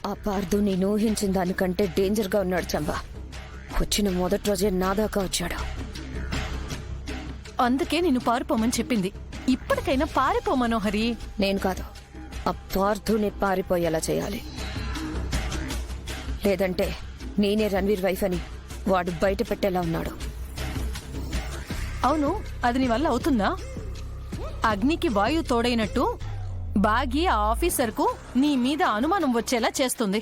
ఆ పార్దు నేను ఊహించిన దానికంటే డేంజర్గా ఉన్నాడు చంబా. వచ్చిన మొదటి రోజే నా దాకా వచ్చాడు. అందుకే నేను పారిపోమని చెప్పింది. ఇప్పటికైనా పారిపో మనోహరి. నేను కాదు, ఆ పార్థుని పారిపోయేలా చేయాలి. లేదంటే నేనే రణ్వీర్ వైఫ్ అని వాడు బయట పెట్టేలా ఉన్నాడు. అవును, అది నీ వల్ల అవుతుందా? అగ్నికి వాయు తోడైనట్టు బాగి ఆ ఆఫీసర్కు నీ మీద అనుమానం వచ్చేలా చేస్తుంది.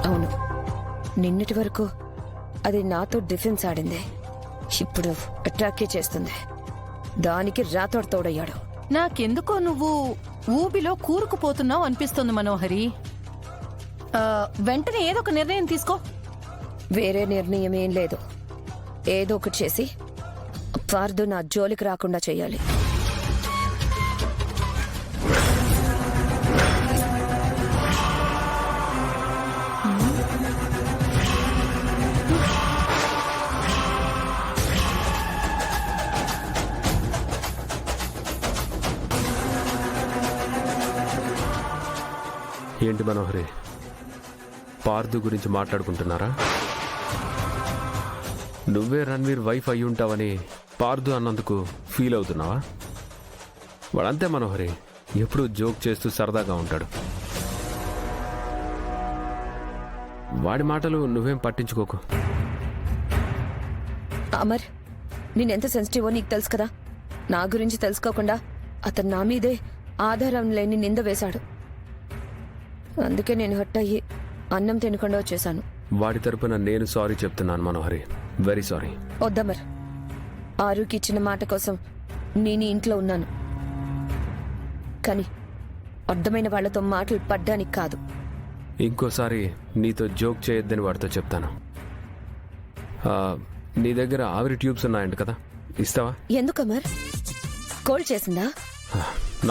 అవును, నిన్నటి వరకు అది నాతో డిఫెన్స్ ఆడింది. ఇప్పుడు అటాకే చేస్తుంది. దానికి రాతోడు తోడయ్యాడు. నాకెందుకో నువ్వు ఊబిలో కూరుకుపోతున్నావు అనిపిస్తుంది మనోహరి. వెంటనే ఏదో ఒక నిర్ణయం తీసుకో. వేరే నిర్ణయం ఏం లేదు. ఏదో ఒకటి చేసి పార్దు నా జోలికి రాకుండా చెయ్యాలి. ఏంటి మనోహరి, పార్దు గురించి మాట్లాడుకుంటున్నారా? నువ్వే రణ్వీర్ వైఫ్ అయి ఉంటావని పార్దు అన్నందుకు ఫీల్ అవుతున్నావా? వాడంతే మనోహరి, ఎప్పుడూ జోక్ చేస్తూ సరదాగా ఉంటాడు. వాడి మాటలు నువ్వేం పట్టించుకోకు. అమర్, నేనెంత సెన్సిటివో నీకు తెలుసు కదా. నా గురించి తెలుసుకోకుండా అతను నా మీదే ఆధారం లేని నింద వేశాడు. అందుకే నేను హట్ అయ్యి అన్నం తినకుండా వచ్చేశాను. వాడి తరపున నేను సారీ చెప్తున్నాను మనోహరి, వెరీ సారీ. వద్దమర్, ఆరుకి ఇచ్చిన మాట కోసం నేను ఇంట్లో ఉన్నాను. కానీ అర్థమైన వాళ్లతో మాటలు పడ్డానికి కాదు. ఇంకోసారి నీతో జోక్ చేయొద్దని వాడితో చెప్తాను. నీ దగ్గర ఆవిరి ట్యూబ్స్ ఉన్నాయంట కదా, ఇస్తావా? ఎందుకమర్, కోల్డ్ చేసిందా?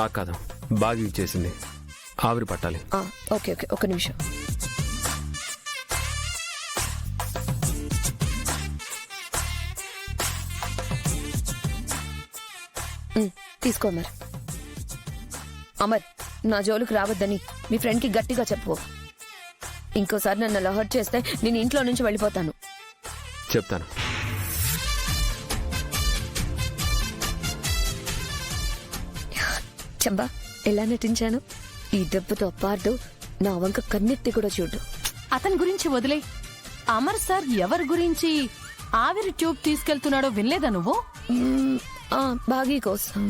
నాకు కాదు, బాగా ఇచ్చేసింది. ఆవిరి పట్టాలి. ఓకే ఓకే, ఒక నిమిషం. తీసుకో అమర్. అమర్, నా జోలికి రావద్దని మీ ఫ్రెండ్కి గట్టిగా చెప్పు. ఇంకోసారి నన్ను అలా హర్ట్ చేస్తే నేను ఇంట్లో నుంచి వెళ్ళిపోతాను. చెప్తాను. చంబా, ఎలా నటించాను? ఈ దెబ్బతో పార్దు నా వంక కన్నెత్తి కూడా చూడు. అతని గురించి వదిలే. అమర్ సార్ ఎవరి గురించి ఆవిరి ట్యూబ్ తీసుకెళ్తున్నాడో వినలేదా నువ్వు? బాగీ కోసం.